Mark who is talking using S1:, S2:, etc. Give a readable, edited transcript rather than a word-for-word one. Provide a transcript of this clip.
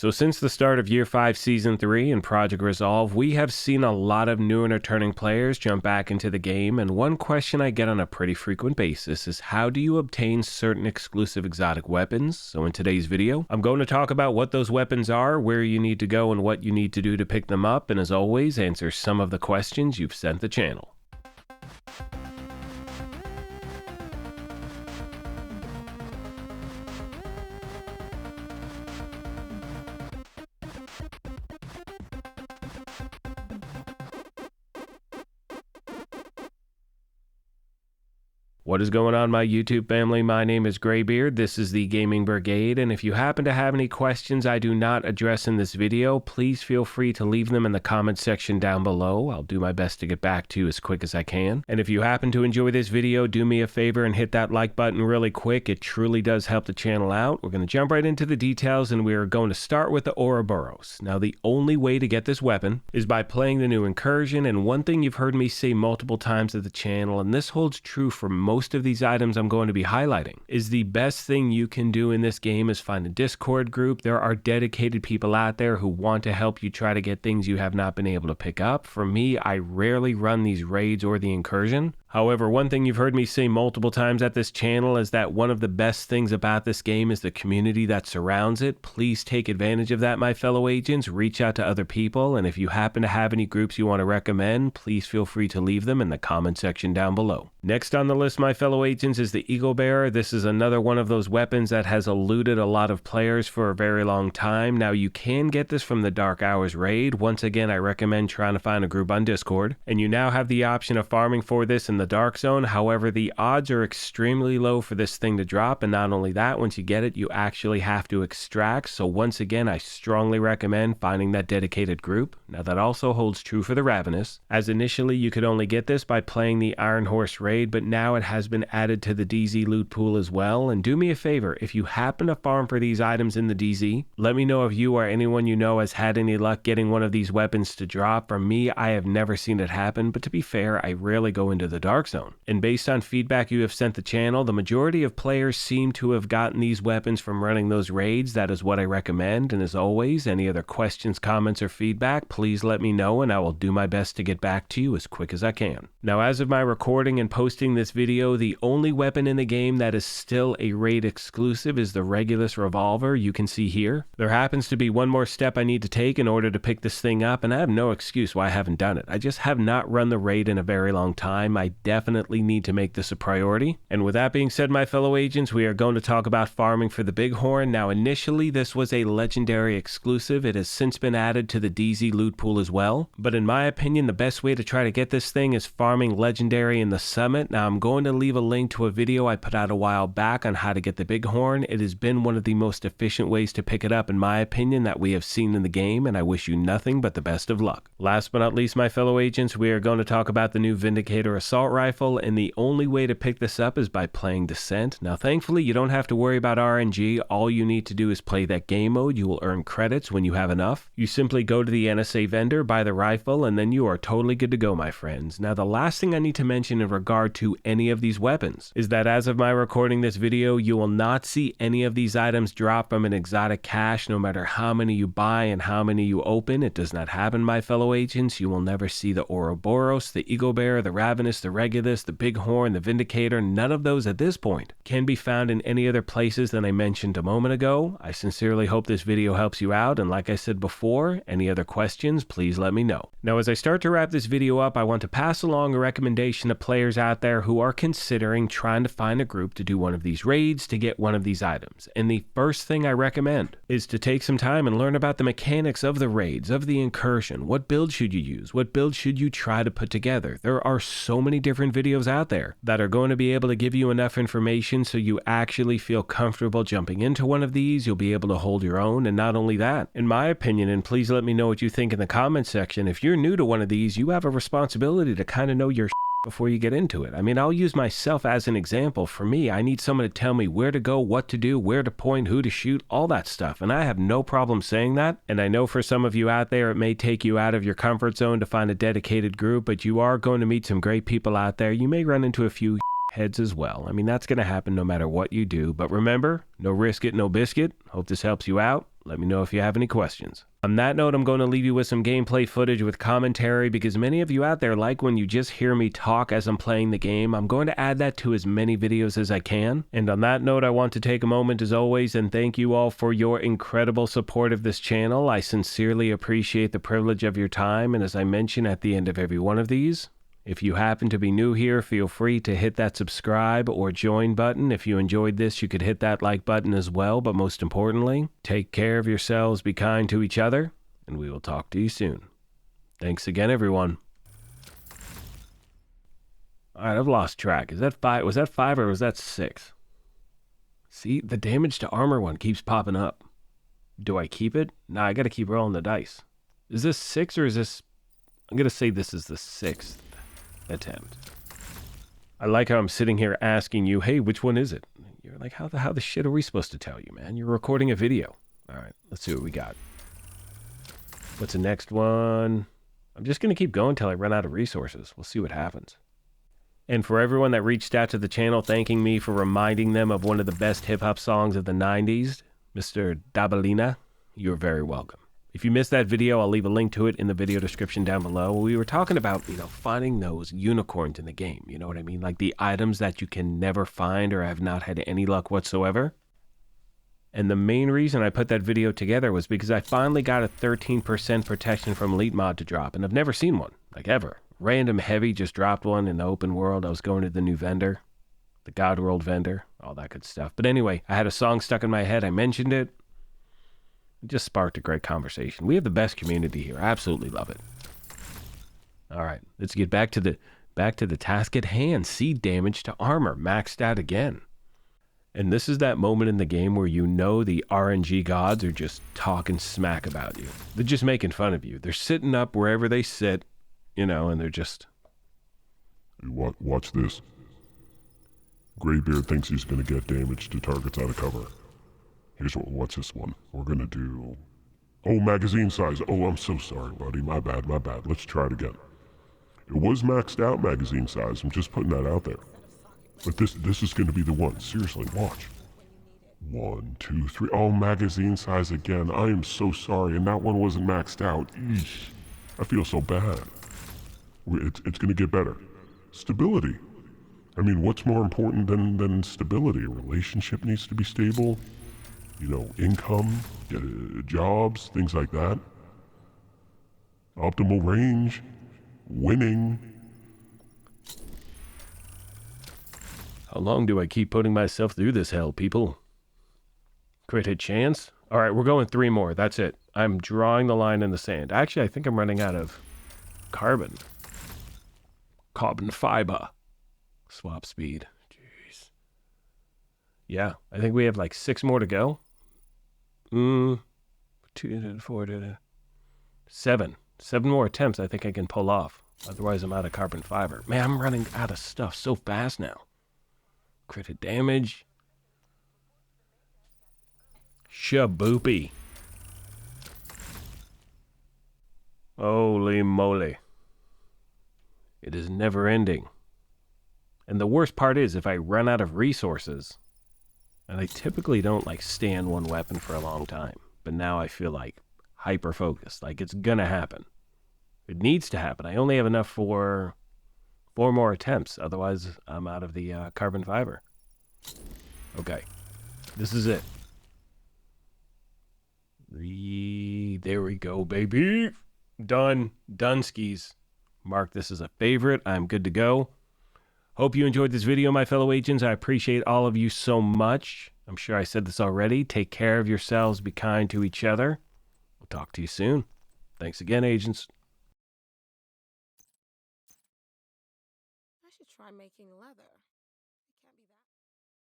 S1: So since the start of Year 5 Season 3 in Project Resolve, we have seen a lot of new and returning players jump back into the game, and one question I get on a pretty frequent basis is how do you obtain certain exclusive exotic weapons? So in today's video, I'm going to talk about what those weapons are, where you need to go, and what you need to do to pick them up, and as always, answer some of the questions you've sent the channel. What is going on, my YouTube family? My name is Graybeard. This is the Gaming Brigade, and if you happen to have any questions I do not address in this video, please feel free to leave them in the comments section down below. I'll do my best to get back to you as quick as I can. And if you happen to enjoy this video, do me a favor and hit that like button really quick. It truly does help the channel out. We're going to jump right into the details, and we are going to start with the Oraburos. Now, the only way to get this weapon is by playing the new incursion, and one thing you've heard me say multiple times at the channel, and this holds true for most of these items I'm going to be highlighting, is the best thing you can do in this game is find a Discord group. There are dedicated people out there who want to help you try to get things you have not been able to pick up. For me, I rarely run these raids or the incursion. However, one thing you've heard me say multiple times at this channel is that one of the best things about this game is the community that surrounds it. Please take advantage of that, my fellow agents. Reach out to other people, and if you happen to have any groups you want to recommend, please feel free to leave them in the comment section down below. Next on the list, my fellow agents, is the Eagle Bearer. This is another one of those weapons that has eluded a lot of players for a very long time. Now, you can get this from the Dark Hours raid. Once again, I recommend trying to find a group on Discord, and you now have the option of farming for this in the Dark Zone. However, the odds are extremely low for this thing to drop, and not only that, once you get it, you actually have to extract. So once again, I strongly recommend finding that dedicated group. Now, that also holds true for the Ravenous, as initially you could only get this by playing the Iron Horse raid, but now it has been added to the DZ loot pool as well. And do me a favor, if you happen to farm for these items in the DZ, let me know if you or anyone you know has had any luck getting one of these weapons to drop. For me, I have never seen it happen, but to be fair, I rarely go into the Dark Zone. And based on feedback you have sent the channel, the majority of players seem to have gotten these weapons from running those raids. That is what I recommend. And as always, any other questions, comments, or feedback, please let me know, and I will do my best to get back to you as quick as I can. Now, as of my recording and posting this video, the only weapon in the game that is still a raid exclusive is the Regulus Revolver. You can see here. There happens to be one more step I need to take in order to pick this thing up, and I have no excuse why I haven't done it. I just have not run the raid in a very long time. I definitely need to make this a priority. And with that being said, my fellow agents, we are going to talk about farming for the BIGHORN. Now, initially, this was a legendary exclusive. It has since been added to the DZ loot pool as well. But in my opinion, the best way to try to get this thing is farming legendary in the summit. Now, I'm going to leave a link to a video I put out a while back on how to get the BIGHORN. It has been one of the most efficient ways to pick it up, in my opinion, that we have seen in the game, and I wish you nothing but the best of luck. Last but not least, my fellow agents, we are going to talk about the new Vindicator assault rifle, and the only way to pick this up is by playing Descent. Now, thankfully, you don't have to worry about RNG. All you need to do is play that game mode. You will earn credits when you have enough. You simply go to the NSA vendor, buy the rifle, and then you are totally good to go, my friends. Now, the last thing I need to mention in regard to any of these weapons is that as of my recording this video, you will not see any of these items drop from an exotic cache, no matter how many you buy and how many you open. It does not happen, my fellow agents. You will never see the Oraburos, the Eagle Bearer, the Ravenous, the Regulus, the BIGHORN, the Vindicator. None of those at this point can be found in any other places than I mentioned a moment ago. I sincerely hope this video helps you out, and like I said before, any other questions, please let me know. Now, as I start to wrap this video up, I want to pass along a recommendation to players out there who are considering trying to find a group to do one of these raids to get one of these items. And the first thing I recommend is to take some time and learn about the mechanics of the raids, of the incursion. What build should you use? What build should you try to put together? There are so many different videos out there that are going to be able to give you enough information so you actually feel comfortable jumping into one of these. You'll be able to hold your own, and not only that, in my opinion, and please let me know what you think in the comments section, if you're new to one of these, you have a responsibility to kind of know your before you get into it. I mean, I'll use myself as an example. For me, I need someone to tell me where to go, what to do, where to point, who to shoot, all that stuff. And I have no problem saying that. And I know for some of you out there, it may take you out of your comfort zone to find a dedicated group, but you are going to meet some great people out there. You may run into a few heads as well. I mean, that's going to happen no matter what you do. But remember, no risk it, no biscuit. Hope this helps you out. Let me know if you have any questions. On that note, I'm going to leave you with some gameplay footage with commentary because many of you out there like when you just hear me talk as I'm playing the game. I'm going to add that to as many videos as I can. And on that note, I want to take a moment as always and thank you all for your incredible support of this channel. I sincerely appreciate the privilege of your time, and as I mention at the end of every one of these, if you happen to be new here, feel free to hit that subscribe or join button. If you enjoyed this, you could hit that like button as well. But most importantly, take care of yourselves, be kind to each other, and we will talk to you soon. Thanks again, everyone. All right, I've lost track. Is that 5? Was that 5 or was that 6? See, the damage to armor one keeps popping up. Do I keep it? Nah, I got to keep rolling the dice. Is this 6 or is this... I'm going to say this is the 6th attempt. I like how I'm sitting here asking you, hey, which one is it? You're like, how the shit are we supposed to tell you, man? You're recording a video. All right, let's see what we got. What's the next one? I'm just going to keep going until I run out of resources. We'll see what happens. And for everyone that reached out to the channel thanking me for reminding them of one of the best hip-hop songs of the 90s, Mr. Dabalina, you're very welcome. If you missed that video, I'll leave a link to it in the video description down below. We were talking about, finding those unicorns in the game. You know what I mean? Like the items that you can never find or have not had any luck whatsoever. And the main reason I put that video together was because I finally got a 13% protection from elite mod to drop. And I've never seen one, like ever. Random Heavy just dropped one in the open world. I was going to the new vendor, the God World vendor, all that good stuff. But anyway, I had a song stuck in my head. I mentioned it. It just sparked a great conversation. We have the best community here. I absolutely love it. All right, let's get back to the task at hand. See damage to armor maxed out again. And this is that moment in the game where you know the RNG gods are just talking smack about you. They're just making fun of you. They're sitting up wherever they sit, and they're just...
S2: Watch this. Graybeard thinks he's going to get damage to targets out of cover. Here's what's this one? We're gonna do... Oh, magazine size. Oh, I'm so sorry, buddy. My bad. Let's try it again. It was maxed out magazine size. I'm just putting that out there. But this is gonna be the one. Seriously, watch. 1, 2, 3. Oh, magazine size again. I am so sorry. And that one wasn't maxed out. Eesh. I feel so bad. It's gonna get better. Stability. I mean, what's more important than stability? A relationship needs to be stable. Income, jobs, things like that. Optimal range, winning.
S1: How long do I keep putting myself through this hell, people? Crit hit chance? All right, we're going 3 more. That's it. I'm drawing the line in the sand. Actually, I think I'm running out of carbon. Carbon fiber. Swap speed. Jeez. Yeah, I think we have like 6 more to go. 2 to 4 to 7 more attempts I think I can pull off. Otherwise I'm out of carbon fiber. Man, I'm running out of stuff so fast now. Crit damage. Shaboopy. Holy moly. It is never ending. And the worst part is if I run out of resources, and I typically don't stay on one weapon for a long time. But now I feel like hyper-focused. Like it's gonna happen. It needs to happen. I only have enough for 4 more attempts. Otherwise, I'm out of the carbon fiber. Okay. This is it. There we go, baby. Done. Done skis. Mark this as a favorite. I'm good to go. Hope you enjoyed this video, my fellow agents. I appreciate all of you so much. I'm sure I said this already. Take care of yourselves. Be kind to each other. We'll talk to you soon. Thanks again, agents.
S3: I should try making leather.